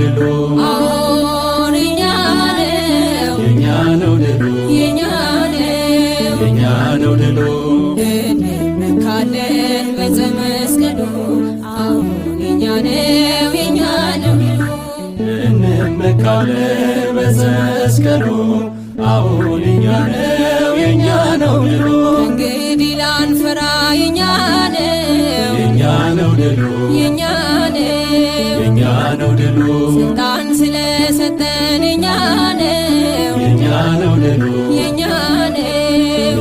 ድሉ አሁን የኛ ነው የኛ ነው ድሉ የኛ ነው የኛ ነው ድሉ እንመካለን በዘመስቀሉ አሁን የኛ ነው የኛ ነው እንመካለን በመስቀሉ አሁን የኛ ነው የኛ ነው ድሉ እንግዲህ ላንፈራ የኛ ነው የኛ ነው ድሉ የኛ ነው የኛ ነው ድሉ ስልጣን ስለሰጠን የኛ ነው የኛ ነው ድሉ የኛ ነው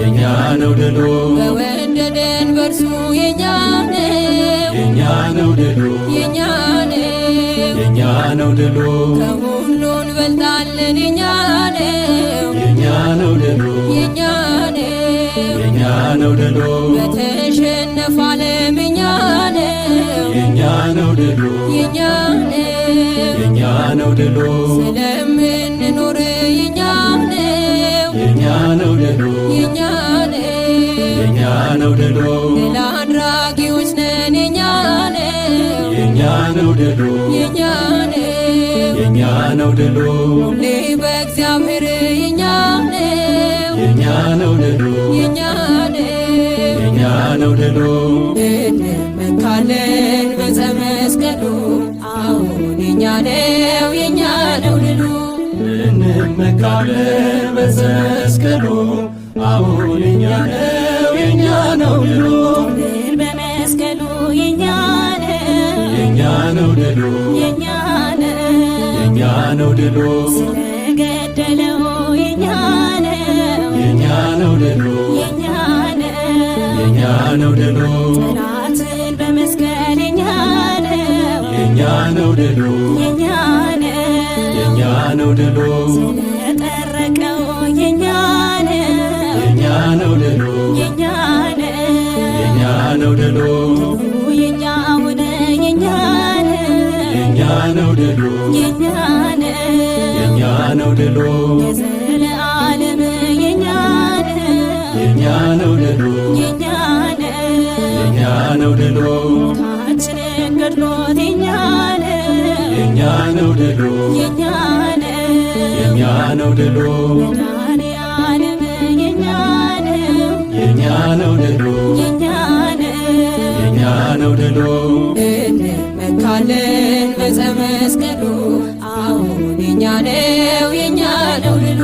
የኛ ነው ድሉ በወደደን በርሱ የኛ ነው የኛ ነው ድሉ የኛ ነው የኛ ነው ድሉ ከሁሉ እንበልጣለን የኛ ነው የኛ ነው ድሉ የኛ ነው የኛ ነው ድሉ በተሸነፈ ዓለም የኛ ነው የኛ ነው ድሉ የኛ ነው የኛ ነው ድሉ ስለምንኖር የኛ ነው የኛ ነው ድሉ የኛ ነው የኛ ነው ድሉ ድል አድራጊዎች ነን የኛ ነው የኛ ነው ድሉ የኛ ነው የኛ ነው ድሉ ሁሌ በእግዚአብሔር የኛ ነው የኛ ነው ድሉ የኛ ነው የኛ ነው ድሉ እንመካለን በዘመስቀሉ አሁን የኛ ነው የኛ ነው ድሉ እንመካለን በመስቀሉ አሁን የኛ ነው የኛ ነው ድሉ ድል በመስቀሉ የኛ ነው የኛ ነው ድሉ የኛ ነው የኛ ነው ድሉ ስለገደለው የኛ ነው የኛ ነው ድሉ የኛ ነው የኛ ነው ድሉ ጠላትን በመስቀል የኛ ነው የኛ ነው ድሉ የኛ ነው የኛ ነው ድሉ ስለጠረቀው የኛ ነው የኛ ነው ድሉ የኛ ነው የኛ ነው ድሉ የኛ ሆነ የኛ ነው የኛ ነው ድሉ የኛ ነው የኛ ነው ድሉ የዘለዓለም የኛ ነው የኛ ነው ድሉ የኛ ነው የኛ ነው ድሉ ታችንን ገድሎት የኛ ነው የኛ ነው ድሉ የኛ ነው የኛ ነው ድሉ መድኃኔዓለም የኛ ነው የኛ ነው ድሉ የኛ ነው የኛ ነው ድሉ እንመካለን በዘመስቀሉ አሁን የኛ ነው የኛ ነው ድሉ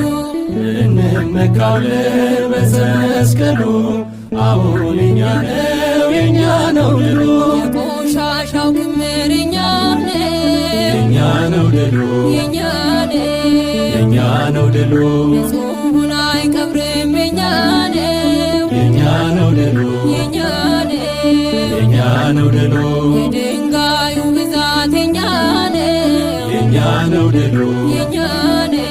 እንመካለን በመስቀሉ አሁን የኛ ነው የኛ ነው ድሉ የቆሻሻው ክምር የኛ ነው የኛ ነው ድሉ የኛ ነው የኛ ነው ድሉ ንጹሑን አይቀብርም የኛ ነው የኛ ነው ድሉ የኛ ነው የኛ ነው ድሉ የድንጋዩ ብዛት የኛ ነው የኛ ነው ድሉ የኛ ነው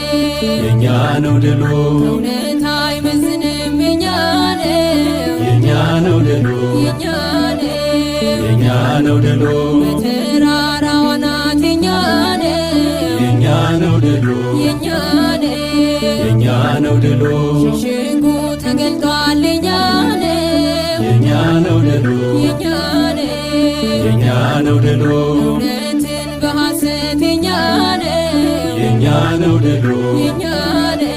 የኛ ነው ድሉ እውነት አይመዝንም የኛ ነው የኛ ነው ድሉ የኛ ነው የኛ ነው ድሉ በተራራው አናት የኛ ነው የኛ ነው ድሉ የኛ ነው የኛ ነው ድሉ ሽሽጉ ተገልጧል የኛ ነው የኛ ነው ድሉ የኛ ነው የኛ ነው ድሉ እውነትን በሐሰት የኛ ነው የኛ ነው ድሉ የኛ ነው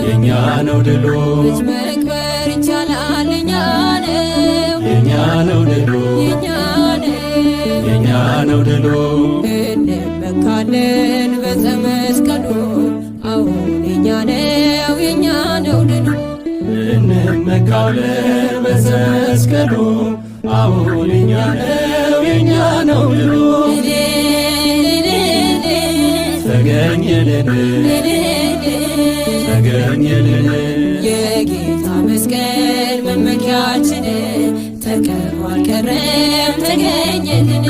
የኛ ነው ድሉ ልጅ መቅበር ይቻላል የኛ ነው የኛ ነው ድሉ የኛ ነው የኛ ነው ድሉ እንመካለን በዘመስቀሉ አሁን የኛ ነው የኛ ነው ድሉ እንመካለን በመስቀሉ አሁን የኛ ነው የኛ ነው ድሉ ተገኘልን ተገኘልን የጌታ መስቀል መመኪያችን ተቀብሮ አልቀረም ተገኘልን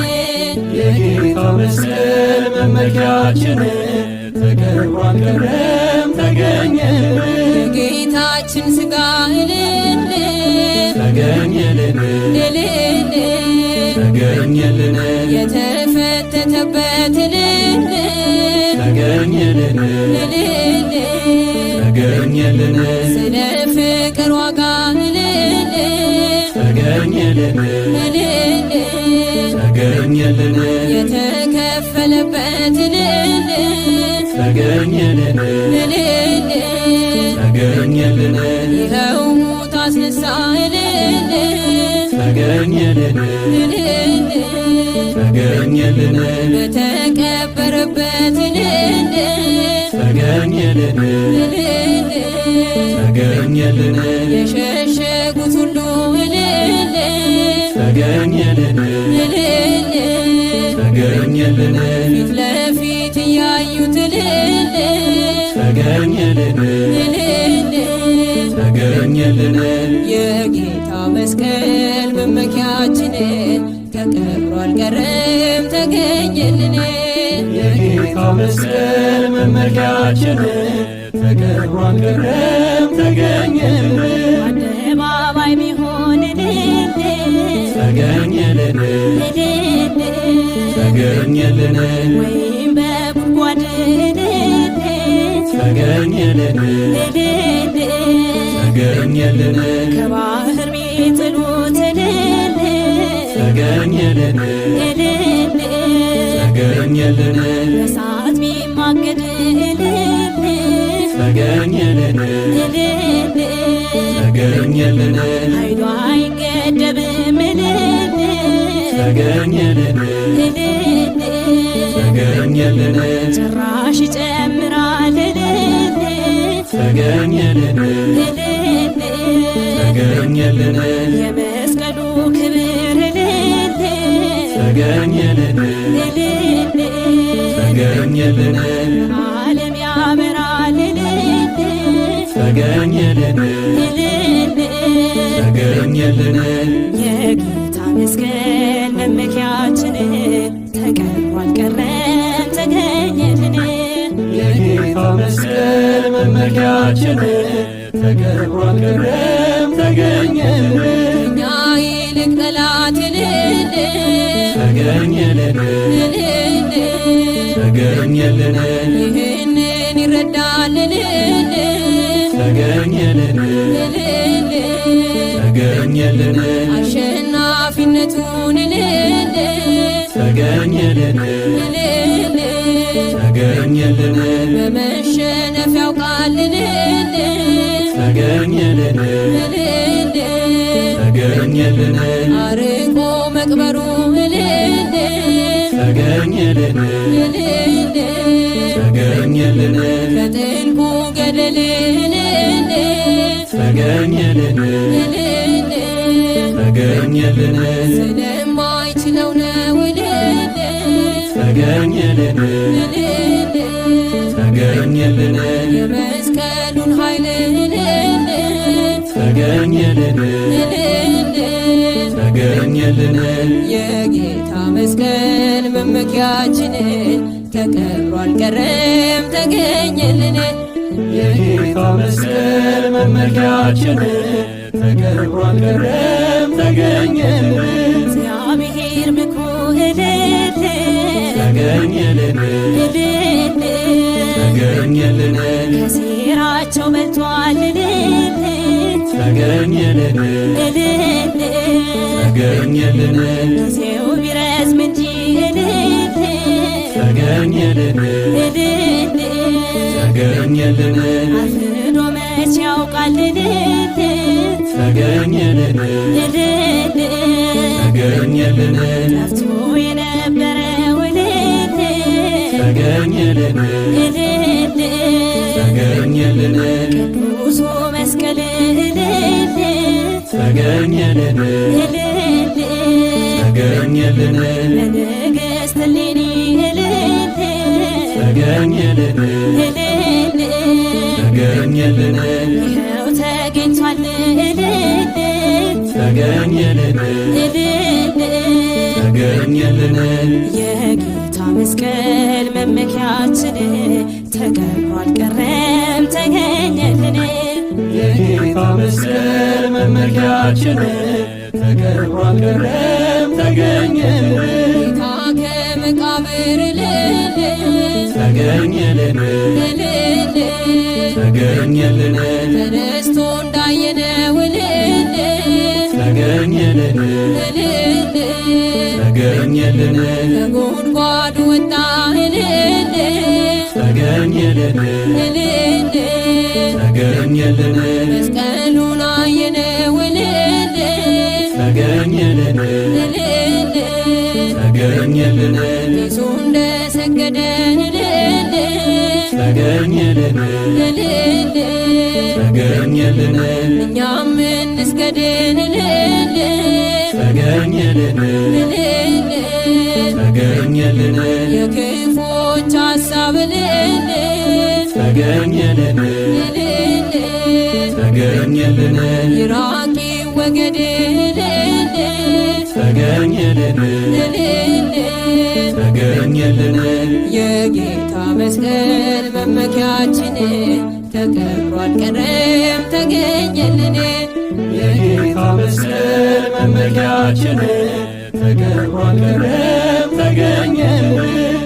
የጌታ መስቀል መመኪያችን ተቀብሮ አልቀረም ተገኘልን የጌታችን ሥጋ እልል ተገኘልን እልል ተገኘልን የተፈተተበት እልል ተገኘልን እልል ተገኘልን ስለ ፍቅር ዋጋ እልል ተገኘልን እልል ተገኘልን የተከፈ ተቀበለበት እልል ተገኘልን እልል ተገኘልን ይኸው ሙት አስነሳ እልል ተገኘልን እልል ተገኘልን በተቀበረበት እልል ተገኘልን እልል ተገኘልን የሸሸጉት ሁሉ እልል ተገኘልን እልል ተገኘልን ፊት ለፊት እያዩት እልል ተገኘልን እልል ተገኘልን የጌታ መስቀል መመኪያችን ተቀብሮ አልቀረም ተገኘልን የጌታ መስቀል መመኪያችን ተቀብሮ አልቀረም ተገኘልን አደባባይ ቢሆን እልል ተገኘልን እልል ተገኘልን ወይም በጉድጓድ እልል ተገኘልን እልል ተገኘልን ከባህር ቢጥሉት እልል ተገኘልን እልል ተገኘልን በእሳት ቢማገድ እልል ተገኘልን እልል ተገኘልን ኃይሉ አይገደብም እልል ተገኘልን እልል ተገኘልን ጭራሽ ይጨምራል እልል ተገኘልን እልል ተገኘልን የመስቀሉ ክብር እልል ተገኘልን እልል ተገኘልን ዓለም ያበራል እልል ተገኘልን እልል ተገኘልን የጌታ መስቀል መመኪያችን ተቀብሮ አልቀረም ተገኘልን የጌታ መስቀል መመኪያችን ተቀብሮ አልቀረም ተገኘልን እኛ ይልቅ ጠላት እልል ተገኘልን እልል ተገኘልን ይህንን ይረዳል እልል ተገኘልን እልል ተገኘልን አሸናፊነቱን እልል ተገኘልን እልል ተገኘልን በመሸነፍ ያውቃል እልል ተገኘልን እልል ተገኘልን አርቆ መቅበሩ እልል ተገኘልን እልል ተገኘልን ከጥልቁ ገደል እልል ተገኘልን እልል ተገኘልን ስለማይችለው ነው እልል ተገኘልን እልል ተገኘልን የመስቀሉን ኃይል እልል ተገኘልን እልል ተገኘልን የጌታ መስቀል መመኪያችን ተቀብሮ አልቀረም ተገኘልን የጌታ መስቀል መመኪያችን ተቀብሮ አልቀረም ተገኘልን እግዚአብሔር ምክሩ እልል ተገኘልን እልል ተገኘልን ከሴራቸው በልቷል እልል ተገኘልን እልል ተገኘልን ጊዜው ቢረዝም እንጂ እልል ተገኘልን እልል ተገኘልን አርፍዶ መች ያውቃል እልል ተገኘልን እልል ተገኘልን ጠፍቶ የነበረው እልል ተገኘልን እልል ተገኘልን ቅዱሱ መስቀል እልል ተገኘልን እልል ተገኘልን ለንግሥት እሌኒ እልል ተገኘልን እልል ተገኘልን ይኸው ተገኝቷል እልል ተገኘልን እልል ተገኘልን የጌታ መስቀል መመኪያችን ተቀብሮ አልቀረም ተገኘልን የጌታ መስቀል መመኪያችን ተቀብሮ አልቀረም ተገኘልን ጌታ ከመቃብር እልል ተገኘልን እልል ተገኘልን ተነስቶ እንዳየነው እልል ተገኘልን እልል ተገኘልን ከጉድጓዱ ወጣ እልል ተገኘልን እልል ተገኘልን መስቀሉን አየነው እልል ተገኘልን እልል ተገኘልን ቄሱ እንደሰገደን እልል ተገኘልን እልል ተገኘልን እኛም እንስገድን እልል ተገኘልን እልል ተገኘልን የክፎች ሐሳብ እልል ተገኘልን እልል ተገኘልን ይራቅ ይወገድ እልል ተገኘልን እልል ተገኘልን የጌታ መስቀል መመኪያችን ተቀብሮ አልቀረም ተገኘልን የጌታ መስቀል መመኪያችን ተቀብሮ አልቀረም ተገኘልን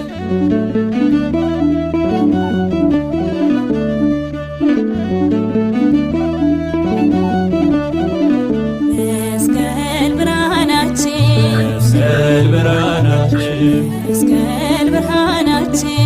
መስቀል ብርሃናችን መስቀል ብርሃናችን መስቀል ብርሃናችን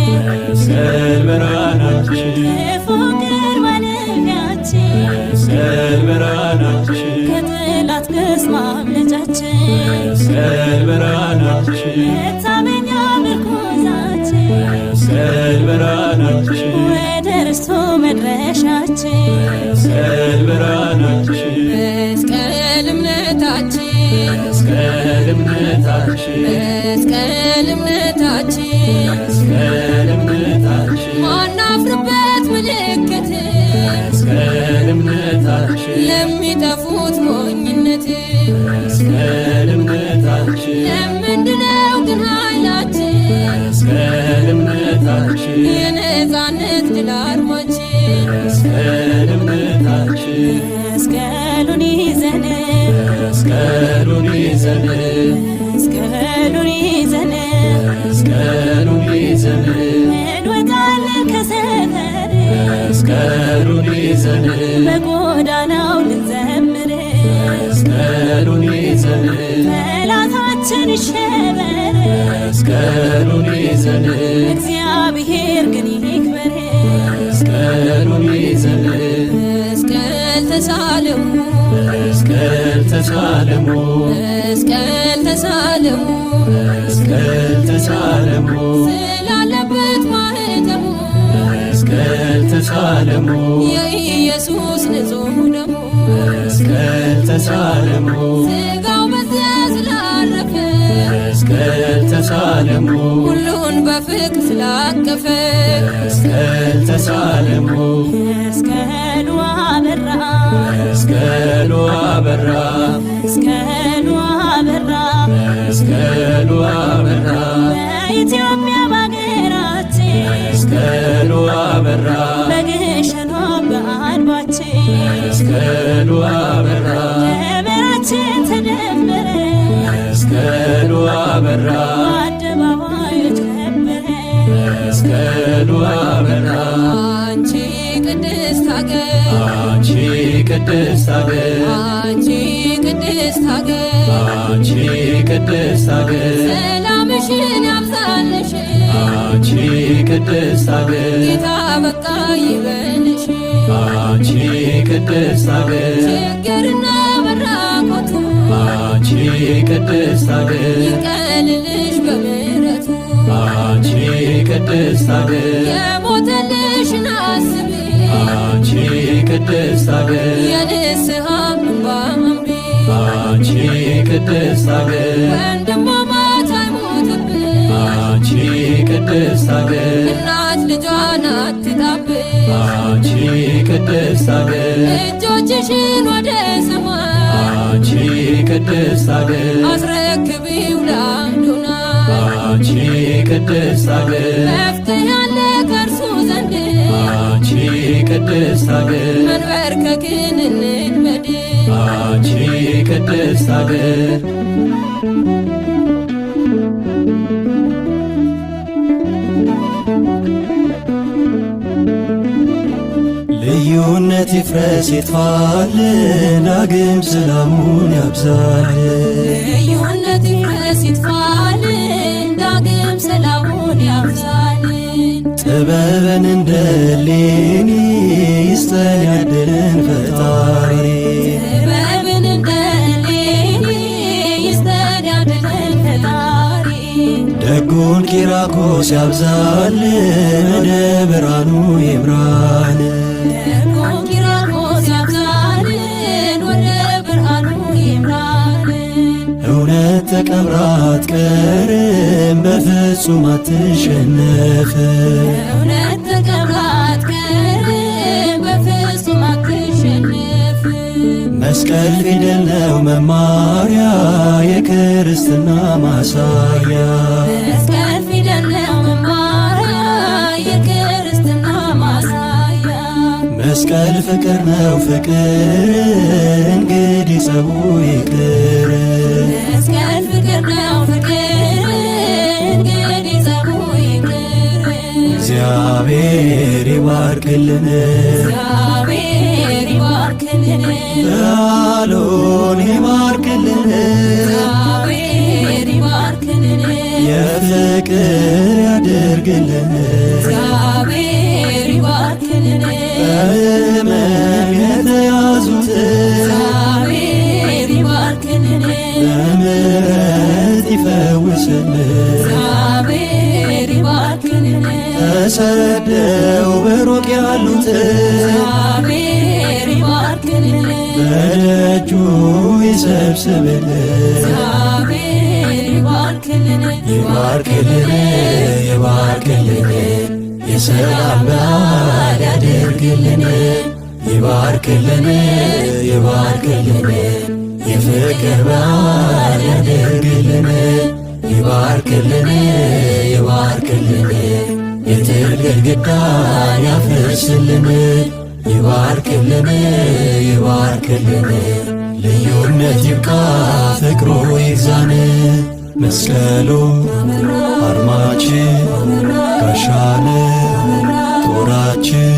መስቀል ብርሃናችን የፍቅር ማለፊያችን መስቀል ብርሃናችን ከጠላት ገስ ማምለጫችን መስቀል ብርሃናችን መታመኛ ምርኩዛችን መስቀል ብርሃናችን ወደ ርስቱ መድረሻችን መስቀል ብርሃናችን መስቀል እምነታችን መስቀል እምነታችን መስቀል እምነታችን መስቀል እምነታችን ማናፍርበት ምልክት መስቀል እምነታችን ለሚጠፉት ሞኝነት መስቀል እምነታችን ለምንድነው ግን ኃይላችን መስቀል እምነታችን የነፃነት ድል አርማችን መስቀል እምነታችን መስቀሉን ይዘን መስቀሉን ይዘን መስቀሉን ይዘን መስቀሉን ይዘን እንወጣለን ከሰፈር መስቀሉን ይዘን በጎዳናው ልንዘምር መስቀሉን ይዘን ጠላታችን ይሸበር መስቀሉን ይዘን እግዚአብሔር ግን ይክበር መስቀሉን ይዘን መስቀል ተሳለሙ መስቀል ተሳለሙ መስቀል ተሳለሙ መስቀል ተሳለሙ ስላለበት ማህተሙ መስቀል ተሳለሙ የኢየሱስ ንጹሕ ደሙ መስቀል ተሳለሙ ስጋው በዚያ ስላረፈ መስቀል ተሳለሙ ሁሉን በፍቅር ስላቀፈ መስቀል ተሳለሙ መስቀሉ አበራ መስቀሉ አበራ መስቀሉ አበራ መስቀሉ አበራ በኢትዮጵያ በአገራችን መስቀሉ አበራ በግሸኗ በአድባችን መስቀሉ አበራ ደመራችን ተደመረ መስቀሉ አበራ በአደባባዮች ከበረ መስቀሉ አበራ አንቺ ቅድስት ሀገር አንቺ ቅድስት ሀገር አንቺ ቅድስት ሀገር አንቺ ቅድስት ሀገር ሰላምሽን ያብዛልሽ አንቺ ቅድስት ሀገር ጌታ በቃ ይበልሽ አንቺ ቅድስት ሀገር ችግርና መራቆቱ አንቺ ቅድስት ሀገር ይቀልልሽ በምሕረቱ አንቺ ቅድስት ሀገር የሞተልሽን አስቢ አንቺ ቅድስት ሀገር የንስሐ እንባ አንቢ አንቺ ቅድስት ሀገር ወንድማማች አይሞትብን አንቺ ቅድስት ሀገር እናት ልጇን አትጣብቅ አንቺ ቅድስት ሀገር እጆችሽን ወደ ሰማይ አንቺ ቅድስት ሀገር አስረክቢው ለአንዱና አንቺ ቅድስት ሀገር መፍትሄ ያለ ከእርሱ ዘንድ አንቺ ቅድስት ሀገር መንበርከክን እንልመድ አንቺ ቅድስት ሀገር ልዩነት ይፍረስ ይጥፋልን ዳግም ሰላሙን ያብዛልን ልዩነት ይፍረስ ይጥፋ እሌኒ ይስጠን ያድለን ፈጣሪ ጥበብን እንደ እሌኒ ይስጠን ያድለን ፈጣሪ ደጉን ኪራኮስ ያብዛልን ወደ ብርሃኑ ይምራን ደጉን ኪራኮስ ያብዛልን ወደ ብርሃኑ ይምራን እውነት ተቀብራ አትቀርም በፍጹም አትሸነፍም እውነት ተቀብራ አትቀርም በፍጹም አትሸነፍም መስቀል ፊደል ነው መማሪያ የክርስትና ማሳያ መስቀል ፊደል ነው መማሪያ የክርስትና ማሳያ መስቀል ፍቅር ነው ፍቅር እንግዲህ ጸቡ ይቅር መስቀል ፍቅር ነው ፍቅር እንግዲህ ጸቡ ይቅር እግዚአብሔር ይባርክልን እግዚአብሔር ይባርክልን በዓሉን ይባርክልን እግዚአብሔር ይባርክልን የፍቅር ያድርግልን እግዚአብሔር ይባርክልን በሕመም የተያዙትን እግዚአብሔር ይባርክልን በምሕረት ይፈውስልን እግዚአብሔር ይባርክልን ተሰደው በሩቅ ያሉትን እግዚአብሔር ይባርክልን በደጁ ይሰብስብልን እግዚአብሔር ይባርክልን ይባርክልን ይባርክልን የሰላም በዓል ያድርግልን ይባርክልን ይባርክልን የፍቅር በዓል ያድርግልን ይባርክልን ይባርክልን የጥል ግድግዳን ያፍርስልን ይባርክልን ይባርክልን ልዩነት ይብቃ ፍቅሩ ይግዛን መስቀሉ አርማችን ጋሻን ጦራችን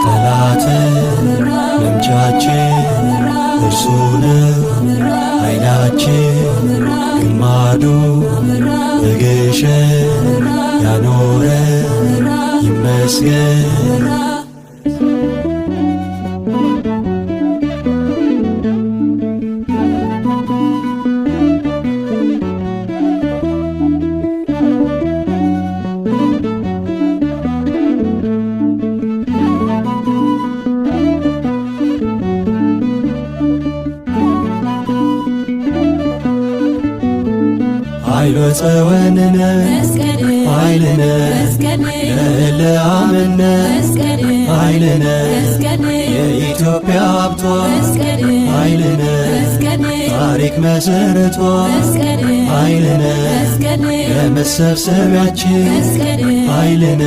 ጠላትን መምቻችን እርሱ ነው ኃይላችን ግማዱ በግሸን ያኖረ ይመስገን ኃይሎ ጸወንነ ኃይልነ ለእለ አመነ ኃይልነ የኢትዮጵያ ሀብቷ ኃይልነ ታሪክ መሰረቷ ኃይልነ ለመሰብሰቢያችን ኃይልነ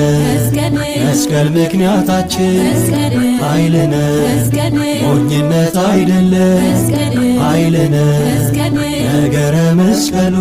መስቀል ምክንያታችን ኃይልነ ሞኝነት አይደለም ኃይልነ ነገረ መስቀሉ